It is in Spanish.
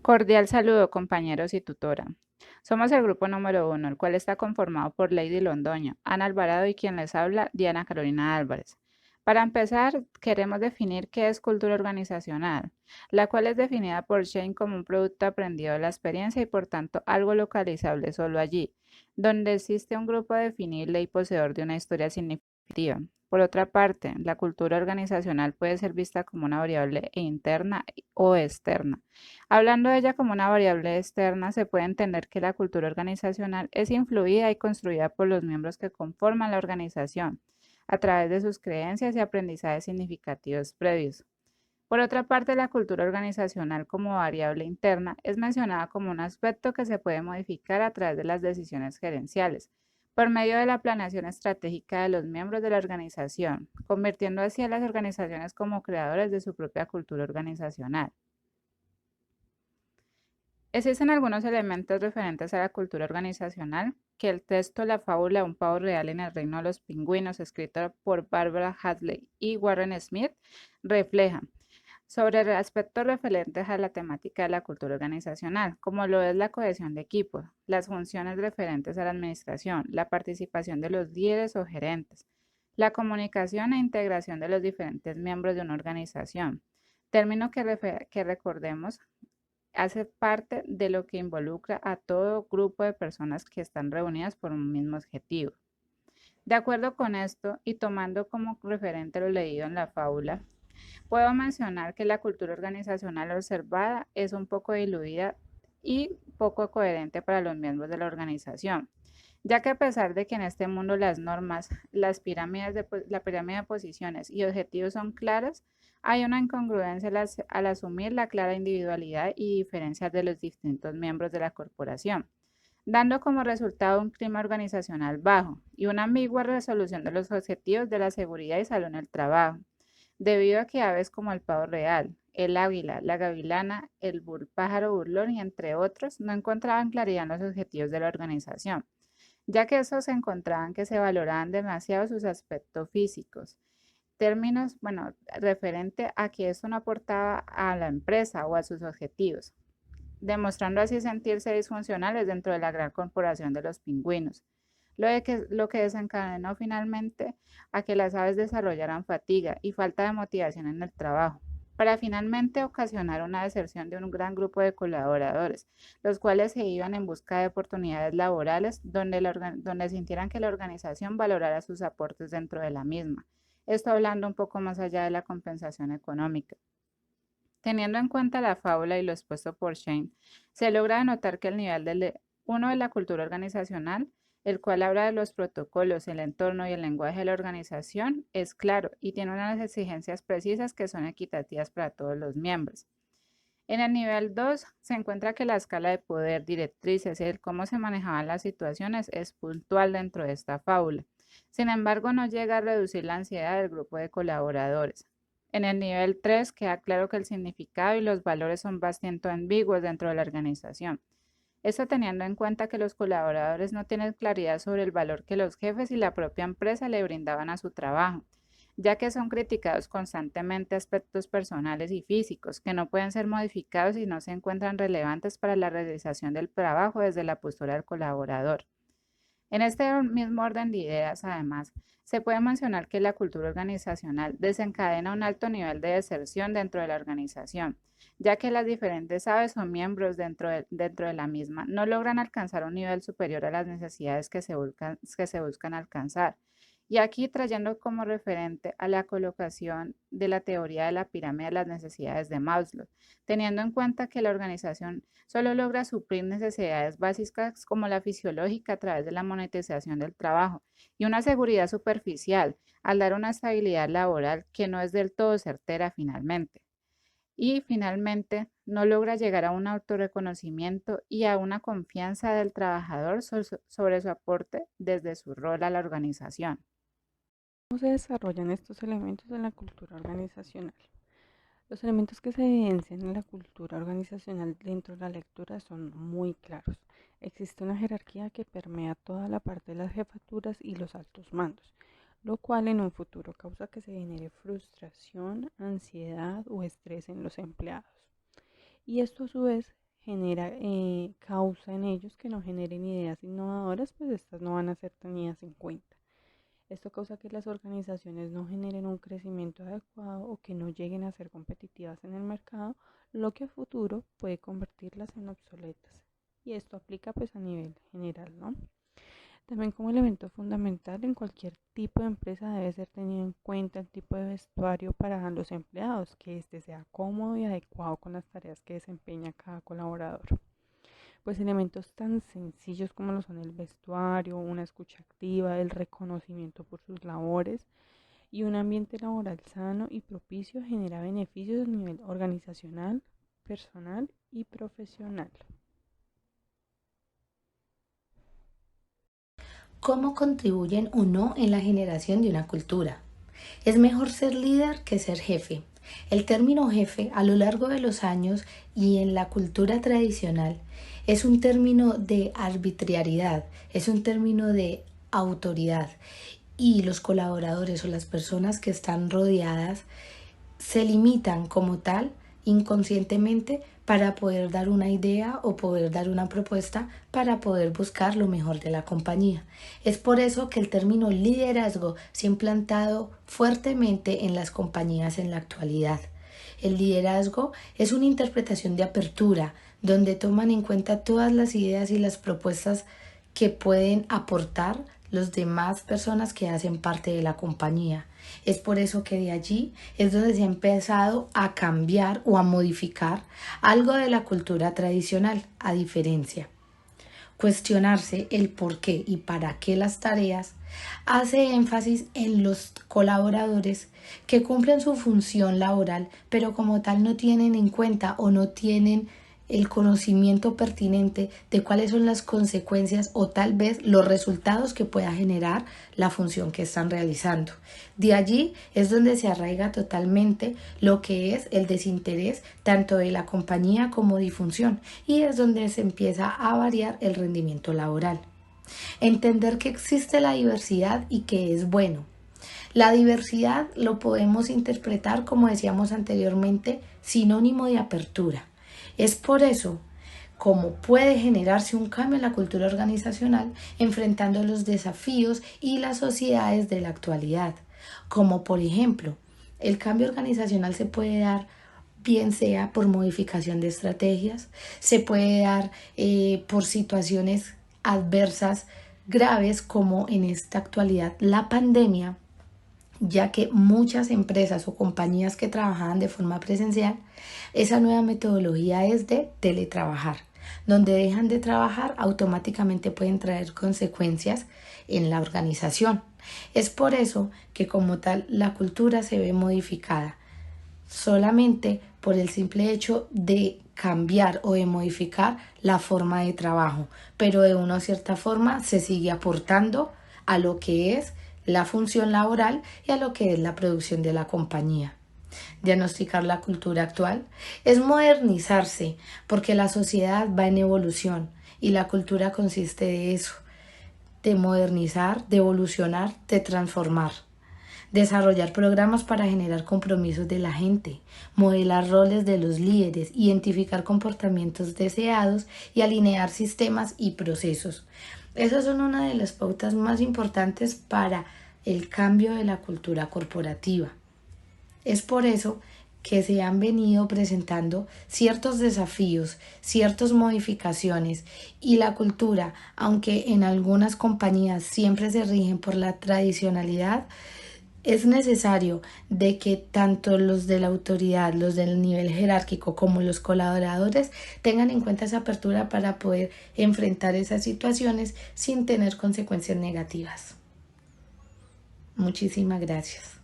Cordial saludo, compañeros y tutora. Somos el grupo número uno, el cual está conformado por Lady Londoño, Ana Alvarado y quien les habla, Diana Carolina Álvarez. Para empezar, queremos definir qué es cultura organizacional, la cual es definida por Shane como un producto aprendido de la experiencia y por tanto algo localizable solo allí, donde existe un grupo definible y poseedor de una historia significativa. Por otra parte, la cultura organizacional puede ser vista como una variable interna o externa. Hablando de ella como una variable externa, se puede entender que la cultura organizacional es influida y construida por los miembros que conforman la organización a través de sus creencias y aprendizajes significativos previos. Por otra parte, la cultura organizacional como variable interna es mencionada como un aspecto que se puede modificar a través de las decisiones gerenciales, por medio de la planeación estratégica de los miembros de la organización, convirtiendo así a las organizaciones como creadores de su propia cultura organizacional. Existen algunos elementos referentes a la cultura organizacional que el texto La fábula Un pavo real en el reino de los pingüinos, escrito por Barbara Hadley y Warren Smith, reflejan sobre aspectos referentes a la temática de la cultura organizacional, como lo es la cohesión de equipos, las funciones referentes a la administración, la participación de los líderes o gerentes, la comunicación e integración de los diferentes miembros de una organización, término que recordemos hace parte de lo que involucra a todo grupo de personas que están reunidas por un mismo objetivo. De acuerdo con esto y tomando como referente lo leído en la fábula, puedo mencionar que la cultura organizacional observada es un poco diluida y poco coherente para los miembros de la organización, ya que a pesar de que en este mundo las normas, la pirámide de posiciones y objetivos son claras, hay una incongruencia al asumir la clara individualidad y diferencias de los distintos miembros de la corporación, dando como resultado un clima organizacional bajo y una ambigua resolución de los objetivos de la seguridad y salud en el trabajo, debido a que aves como el pavo real, el águila, la gavilana, el pájaro burlón y entre otros no encontraban claridad en los objetivos de la organización, ya que estos se encontraban que se valoraban demasiado sus aspectos físicos, términos, bueno, referente a que esto no aportaba a la empresa o a sus objetivos, demostrando así sentirse disfuncionales dentro de la gran corporación de los pingüinos. Lo que desencadenó finalmente a que las aves desarrollaran fatiga y falta de motivación en el trabajo, para finalmente ocasionar una deserción de un gran grupo de colaboradores, los cuales se iban en busca de oportunidades laborales donde sintieran que la organización valorara sus aportes dentro de la misma. Esto hablando un poco más allá de la compensación económica. Teniendo en cuenta la fábula y lo expuesto por Shane, se logra notar que el nivel uno de la cultura organizacional, el cual habla de los protocolos, el entorno y el lenguaje de la organización, es claro y tiene unas exigencias precisas que son equitativas para todos los miembros. En el nivel 2 se encuentra que la escala de poder, directrices y el cómo se manejaban las situaciones es puntual dentro de esta fábula. Sin embargo, no llega a reducir la ansiedad del grupo de colaboradores. En el nivel 3 queda claro que el significado y los valores son bastante ambiguos dentro de la organización. Esto teniendo en cuenta que los colaboradores no tienen claridad sobre el valor que los jefes y la propia empresa le brindaban a su trabajo, ya que son criticados constantemente aspectos personales y físicos que no pueden ser modificados y no se encuentran relevantes para la realización del trabajo desde la postura del colaborador. En este mismo orden de ideas, además, se puede mencionar que la cultura organizacional desencadena un alto nivel de deserción dentro de la organización, ya que las diferentes aves o miembros dentro de la misma no logran alcanzar un nivel superior a las necesidades que se buscan alcanzar. Y aquí trayendo como referente a la colocación de la teoría de la pirámide de las necesidades de Maslow, teniendo en cuenta que la organización solo logra suplir necesidades básicas como la fisiológica a través de la monetización del trabajo y una seguridad superficial al dar una estabilidad laboral que no es del todo certera finalmente. Y finalmente, no logra llegar a un autorreconocimiento y a una confianza del trabajador sobre su aporte desde su rol a la organización. ¿Cómo se desarrollan estos elementos en la cultura organizacional? Los elementos que se evidencian en la cultura organizacional dentro de la lectura son muy claros. Existe una jerarquía que permea toda la parte de las jefaturas y los altos mandos, lo cual en un futuro causa que se genere frustración, ansiedad o estrés en los empleados. Y esto a su vez causa en ellos que no generen ideas innovadoras, pues estas no van a ser tenidas en cuenta. Esto causa que las organizaciones no generen un crecimiento adecuado o que no lleguen a ser competitivas en el mercado, lo que a futuro puede convertirlas en obsoletas. Y esto aplica pues a nivel general, ¿no? También como elemento fundamental en cualquier tipo de empresa debe ser tenido en cuenta el tipo de vestuario para los empleados, que éste sea cómodo y adecuado con las tareas que desempeña cada colaborador. Pues elementos tan sencillos como lo son el vestuario, una escucha activa, el reconocimiento por sus labores y un ambiente laboral sano y propicio genera beneficios a nivel organizacional, personal y profesional. ¿Cómo contribuyen o no en la generación de una cultura? Es mejor ser líder que ser jefe. El término jefe a lo largo de los años y en la cultura tradicional es un término de arbitrariedad, es un término de autoridad y los colaboradores o las personas que están rodeadas se limitan como tal inconscientemente para poder dar una idea o poder dar una propuesta para poder buscar lo mejor de la compañía. Es por eso que el término liderazgo se ha implantado fuertemente en las compañías en la actualidad. El liderazgo es una interpretación de apertura, donde toman en cuenta todas las ideas y las propuestas que pueden aportar los demás personas que hacen parte de la compañía. Es por eso que de allí es donde se ha empezado a cambiar o a modificar algo de la cultura tradicional, a diferencia. Cuestionarse el por qué y para qué las tareas hace énfasis en los colaboradores que cumplen su función laboral, pero como tal no tienen en cuenta o no tienen el conocimiento pertinente de cuáles son las consecuencias o tal vez los resultados que pueda generar la función que están realizando. De allí es donde se arraiga totalmente lo que es el desinterés tanto de la compañía como difusión y es donde se empieza a variar el rendimiento laboral. Entender que existe la diversidad y que es bueno. La diversidad lo podemos interpretar, como decíamos anteriormente, sinónimo de apertura. Es por eso como puede generarse un cambio en la cultura organizacional enfrentando los desafíos y las sociedades de la actualidad, como por ejemplo, el cambio organizacional se puede dar bien sea por modificación de estrategias, se puede dar por situaciones adversas graves como en esta actualidad la pandemia, ya que muchas empresas o compañías que trabajaban de forma presencial, esa nueva metodología es de teletrabajar. Donde dejan de trabajar, automáticamente pueden traer consecuencias en la organización. Es por eso que como tal la cultura se ve modificada, solamente por el simple hecho de cambiar o de modificar la forma de trabajo, pero de una cierta forma se sigue aportando a lo que es la función laboral y a lo que es la producción de la compañía. Diagnosticar la cultura actual es modernizarse, porque la sociedad va en evolución y la cultura consiste de eso, de modernizar, de evolucionar, de transformar. Desarrollar programas para generar compromisos de la gente, modelar roles de los líderes, identificar comportamientos deseados y alinear sistemas y procesos. Esas son una de las pautas más importantes para el cambio de la cultura corporativa. Es por eso que se han venido presentando ciertos desafíos, ciertas modificaciones y la cultura, aunque en algunas compañías siempre se rigen por la tradicionalidad, es necesario de que tanto los de la autoridad, los del nivel jerárquico como los colaboradores tengan en cuenta esa apertura para poder enfrentar esas situaciones sin tener consecuencias negativas. Muchísimas gracias.